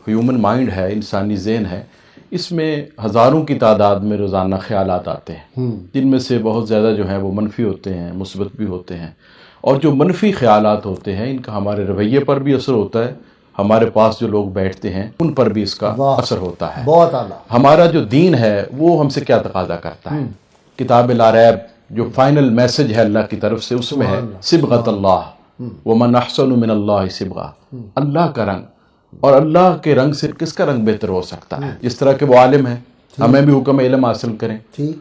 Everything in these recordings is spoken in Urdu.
ہیومن مائنڈ ہے، انسانی ذہن ہے، اس میں ہزاروں کی تعداد میں روزانہ خیالات آتے ہیں، جن میں سے بہت زیادہ جو ہیں وہ منفی ہوتے ہیں، مثبت بھی ہوتے ہیں، اور جو منفی خیالات ہوتے ہیں ان کا ہمارے رویے پر بھی اثر ہوتا ہے، ہمارے پاس جو لوگ بیٹھتے ہیں ان پر بھی اس کا اثر ہوتا ہے۔ بہت اعلیٰ۔ ہمارا جو دین ہے وہ ہم سے کیا تقاضا کرتا ہے؟ کتاب لا ریب جو فائنل میسج ہے اللہ کی طرف سے، اس میں ہے صبغۃ اللہ ومن احسن من اللہ صبغہ، اللہ کا رنگ، اور اللہ کے رنگ سے کس کا رنگ بہتر ہو سکتا ہے؟ جس طرح کہ وہ عالم ہے، ہمیں بھی حکم ہے علم حاصل کریں،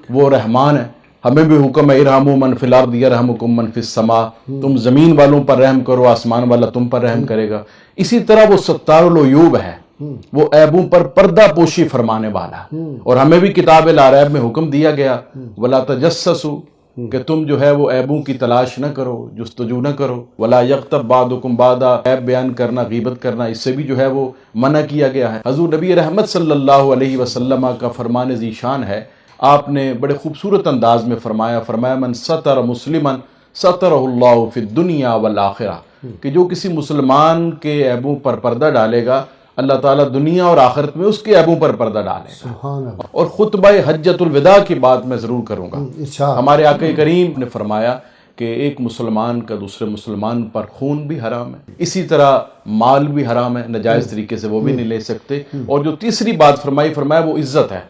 وہ رحمان ہے، ہمیں بھی حکم ہے ارحموا من فی الارض یرحمکم من فی السماء، تم زمین والوں پر رحم کرو، آسمان والا تم پر رحم کرے گا۔ اسی طرح وہ ستار العیوب ہے، وہ عیبوں پر پردہ پوشی فرمانے والا، اور ہمیں بھی کتاب لا ریب میں حکم دیا گیا ولا تجسسوا، کہ تم جو ہے وہ عیبوں کی تلاش نہ کرو، جستجو نہ کرو، ولا یغتب بعضکم بعضا، عیب بیان کرنا، غیبت کرنا، اس سے بھی جو ہے وہ منع کیا گیا ہے۔ حضور نبی رحمت صلی اللہ علیہ وسلم کا فرمان ذی شان ہے، آپ نے بڑے خوبصورت انداز میں فرمایا من ستر مسلما سترہ اللہ فی الدنیا والآخرہ، کہ جو کسی مسلمان کے عیبوں پر پردہ ڈالے گا، اللہ تعالیٰ دنیا اور آخرت میں اس کے عیبوں پر پردہ ڈالے گا۔ سبحان اللہ۔ اور خطبہ حجۃ الوداع کی بات میں ضرور کروں گا۔ ہمارے آقا کریم نے فرمایا کہ ایک مسلمان کا دوسرے مسلمان پر خون بھی حرام ہے، اسی طرح مال بھی حرام ہے، ناجائز طریقے سے وہ بھی نہیں لے سکتے، اور جو تیسری بات فرمایا وہ عزت ہے۔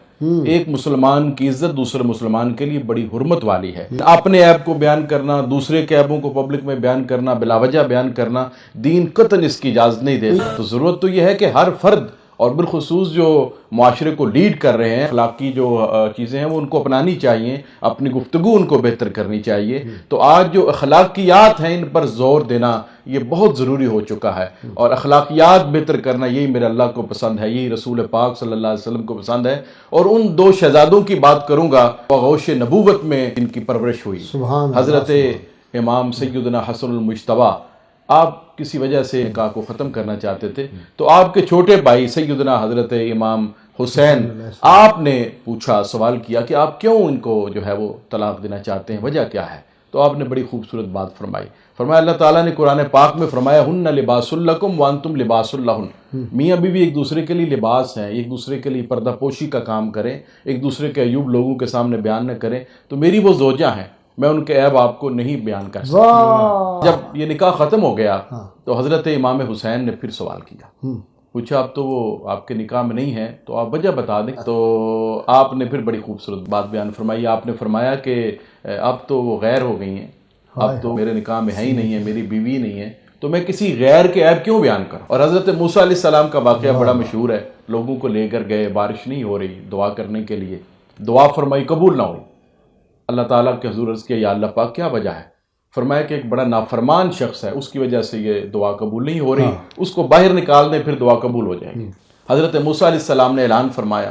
ایک مسلمان کی عزت دوسرے مسلمان کے لیے بڑی حرمت والی ہے۔ اپنے عیب کو بیان کرنا، دوسرے کے عیبوں کو پبلک میں بیان کرنا، بلا وجہ بیان کرنا، دین قطعاً اس کی اجازت نہیں دیتا۔ تو ضرورت تو یہ ہے کہ ہر فرد، اور بالخصوص جو معاشرے کو لیڈ کر رہے ہیں، اخلاقی جو چیزیں ہیں وہ ان کو اپنانی چاہیے، اپنی گفتگو ان کو بہتر کرنی چاہیے۔ تو آج جو اخلاقیات ہیں ان پر زور دینا یہ بہت ضروری ہو چکا ہے، اور اخلاقیات بہتر کرنا یہی میرے اللہ کو پسند ہے، یہی رسول پاک صلی اللہ علیہ وسلم کو پسند ہے۔ اور ان دو شہزادوں کی بات کروں گا آغوش نبوت میں ان کی پرورش ہوئی، حضرت امام سیدنا حسن المجتبیٰ۔ آپ کسی وجہ سے نکاح کو ختم کرنا چاہتے تھے، تو آپ کے چھوٹے بھائی سیدنا حضرت امام حسین، آپ نے پوچھا، سوال کیا کہ آپ کیوں ان کو جو ہے وہ طلاق دینا چاہتے ہیں، وجہ کیا ہے؟ تو آپ نے بڑی خوبصورت بات فرمایا اللہ تعالیٰ نے قرآن پاک میں فرمایا ہن لباس لکم وانتم لباس لہن، میاں بیوی ایک دوسرے کے لیے لباس ہیں، ایک دوسرے کے لیے پردہ پوشی کا کام کریں، ایک دوسرے کے عیوب لوگوں کے سامنے بیان نہ کریں، تو میری وہ زوجہ ہیں، میں ان کے عیب آپ کو نہیں بیان کر سکتا۔ جب یہ نکاح ختم ہو گیا تو حضرت امام حسین نے پھر سوال کیا، پوچھا اب تو وہ آپ کے نکاح میں نہیں ہے تو آپ وجہ بتا دیں۔ تو آپ نے پھر بڑی خوبصورت بات بیان فرمائی، آپ نے فرمایا کہ اب تو وہ غیر ہو گئی ہیں، اب تو میرے نکاح میں ہے ہی نہیں ہے، میری بیوی نہیں ہے، تو میں کسی غیر کے عیب کیوں بیان کروں؟ اور حضرت موسیٰ علیہ السلام کا واقعہ بڑا مشہور ہے، لوگوں کو لے کر گئے، بارش نہیں ہو رہی، دعا کرنے کے لیے، دعا فرمائی، قبول نہ ہوئی۔ اللہ تعالیٰ کے حضور عرض کیا یا اللہ پاک کیا وجہ ہے؟ فرمایا کہ ایک بڑا نافرمان شخص ہے، اس کی وجہ سے یہ دعا قبول نہیں ہو رہی، اس کو باہر نکال دیں، پھر دعا قبول ہو جائے گی۔ حضرت موسیٰ علیہ السلام نے اعلان فرمایا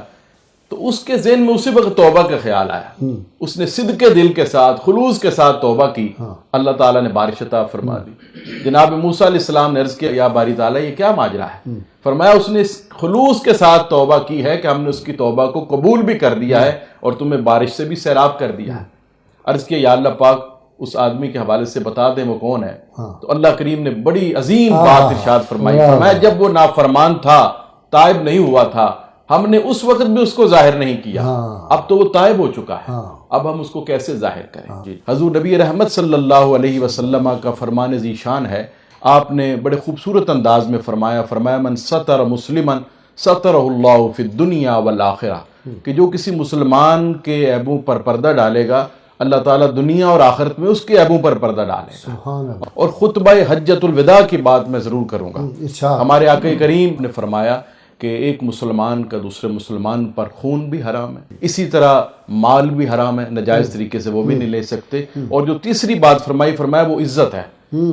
تو اس کے ذہن میں اسی وقت توبہ کا خیال آیا، اس نے صدق دل کے ساتھ، خلوص کے ساتھ توبہ کی، اللہ تعالیٰ نے بارش عطا فرما دی۔ جناب موسیٰ علیہ السلام نے عرض کیا یا باری تعالیٰ یہ کیا ماجرا ہے؟ فرمایا اس نے خلوص کے ساتھ توبہ کی ہے کہ ہم نے اس کی توبہ کو قبول بھی کر دیا ہے اور تمہیں بارش سے بھی سیراب کر دیا ہے۔ عرض کیا یا اللہ پاک اس آدمی کے حوالے سے بتا دیں وہ کون ہے؟ تو اللہ کریم نے بڑی عظیم بات ارشاد فرمایا جب وہ نافرمان تھا، تائب نہیں ہوا تھا، ہم نے اس وقت بھی اس کو ظاہر نہیں کیا، اب تو وہ تائب ہو چکا ہے، اب ہم اس کو کیسے ظاہر کریں؟ حضور نبی رحمت صلی اللہ علیہ وسلم کا فرمان ذی شان ہے، آپ نے بڑے خوبصورت انداز میں فرمایا من ستر مسلما سترہ اللہ فی الدنیا والآخرہ، کہ جو کسی مسلمان کے عیبوں پر پردہ ڈالے گا، اللہ تعالیٰ دنیا اور آخرت میں اس کے عیبوں پر پردہ ڈالے گا۔ اور خطبہ حجۃ الوداع کی بات میں ضرور کروں گا۔ ہمارے آقا کریم نے فرمایا کہ ایک مسلمان کا دوسرے مسلمان پر خون بھی حرام ہے، اسی طرح مال بھی حرام ہے، ناجائز طریقے سے وہ بھی نہیں لے سکتے، اور جو تیسری بات فرمایا وہ عزت ہے۔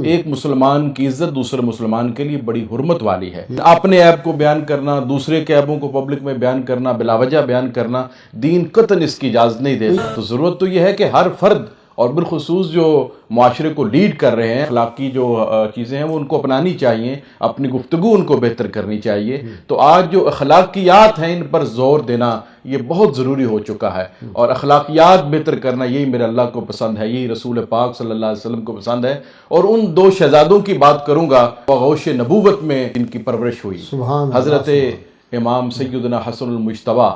ایک مسلمان کی عزت دوسرے مسلمان کے لیے بڑی حرمت والی ہے۔ اپنے عیب کو بیان کرنا، دوسرے کے عیبوں کو پبلک میں بیان کرنا، بلا وجہ بیان کرنا، دین قطعاً اس کی اجازت نہیں دیتا۔ تو ضرورت تو یہ ہے کہ ہر فرد، اور بالخصوص جو معاشرے کو لیڈ کر رہے ہیں، اخلاقی جو چیزیں ہیں وہ ان کو اپنانی چاہیے، اپنی گفتگو ان کو بہتر کرنی چاہیے۔ تو آج جو اخلاقیات ہیں ان پر زور دینا یہ بہت ضروری ہو چکا ہے، اور اخلاقیات بہتر کرنا یہی میرے اللہ کو پسند ہے، یہی رسول پاک صلی اللہ علیہ وسلم کو پسند ہے۔ اور ان دو شہزادوں کی بات کروں گا آغوش نبوت میں ان کی پرورش ہوئی، حضرت امام سیدنا حسن المجتبیٰ۔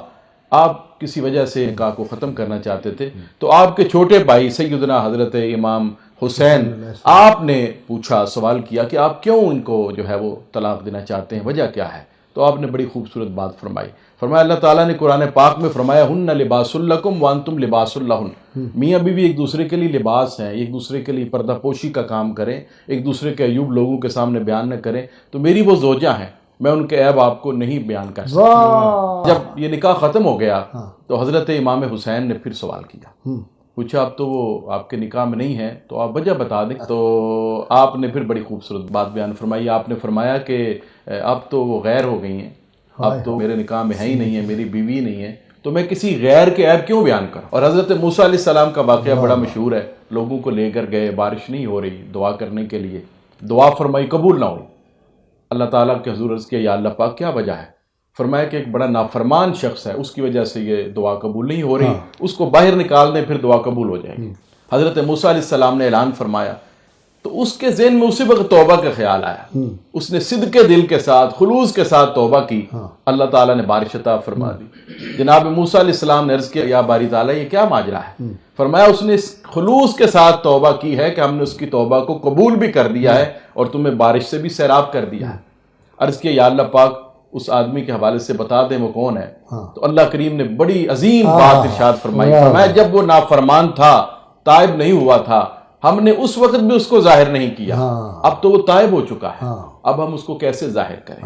آپ کسی وجہ سے نکاح کو ختم کرنا چاہتے تھے، تو آپ کے چھوٹے بھائی سیدنا حضرت امام حسین، آپ نے پوچھا، سوال کیا کہ آپ کیوں ان کو جو ہے وہ طلاق دینا چاہتے ہیں، وجہ کیا ہے؟ تو آپ نے بڑی خوبصورت بات فرمائی۔ فرمایا اللہ تعالیٰ نے قرآن پاک میں فرمایا ہن لباس لکم وانتم لباس لہن، میاں بیوی ایک دوسرے کے لیے لباس ہیں، ایک دوسرے کے لیے پردہ پوشی کا کام کریں، ایک دوسرے کے عیوب لوگوں کے سامنے بیان نہ کریں۔ تو میری وہ زوجہ ہیں، میں ان کے عیب آپ کو نہیں بیان کر سکتا۔ جب یہ نکاح ختم ہو گیا تو حضرت امام حسین نے پھر سوال کیا، پوچھا اب تو وہ آپ کے نکاح میں نہیں ہے تو آپ وجہ بتا دیں۔ تو آپ نے پھر بڑی خوبصورت بات بیان فرمائی، آپ نے فرمایا کہ اب تو وہ غیر ہو گئی ہیں، اب تو میرے نکاح میں ہے ہی نہیں ہے، میری بیوی نہیں ہے، تو میں کسی غیر کے عیب کیوں بیان کروں؟ اور حضرت موسیٰ علیہ السلام کا واقعہ بڑا مشہور ہے، لوگوں کو لے کر گئے، بارش نہیں ہو رہی، دعا کرنے کے لیے، دعا فرمائی قبول نہ ہوئی۔ اللہ تعالیٰ کے حضور عرض کیا یا اللہ پاک کیا وجہ ہے؟ فرمایا کہ ایک بڑا نافرمان شخص ہے، اس کی وجہ سے یہ دعا قبول نہیں ہو رہی، اس کو باہر نکال دیں پھر دعا قبول ہو جائے گی۔ حضرت موسیٰ علیہ السلام نے اعلان فرمایا تو اس کے ذہن میں اسی وقت توبہ کا خیال آیا، اس نے صدق دل کے ساتھ، خلوص کے ساتھ توبہ کی، اللہ تعالیٰ نے بارش عطا فرما دی۔ جناب موسیٰ علیہ السلام نے عرض کیا یا باری تعالیٰ یہ کیا ماجرا ہے؟ فرمایا اس نے خلوص کے ساتھ توبہ کی ہے کہ ہم نے اس کی توبہ کو قبول بھی کر دیا ہے اور تمہیں بارش سے بھی سیراب کر دیا ہے۔ عرض کیا یا اللہ پاک اس آدمی کے حوالے سے بتا دیں وہ کون ہے؟ تو اللہ کریم نے بڑی عظیم بات ارشاد فرمائی، فرمایا جب وہ نافرمان تھا، تائب نہیں ہوا تھا، ہم نے اس وقت بھی اس کو ظاہر نہیں کیا، اب تو وہ تائب ہو چکا ہے، اب ہم اس کو کیسے ظاہر کریں؟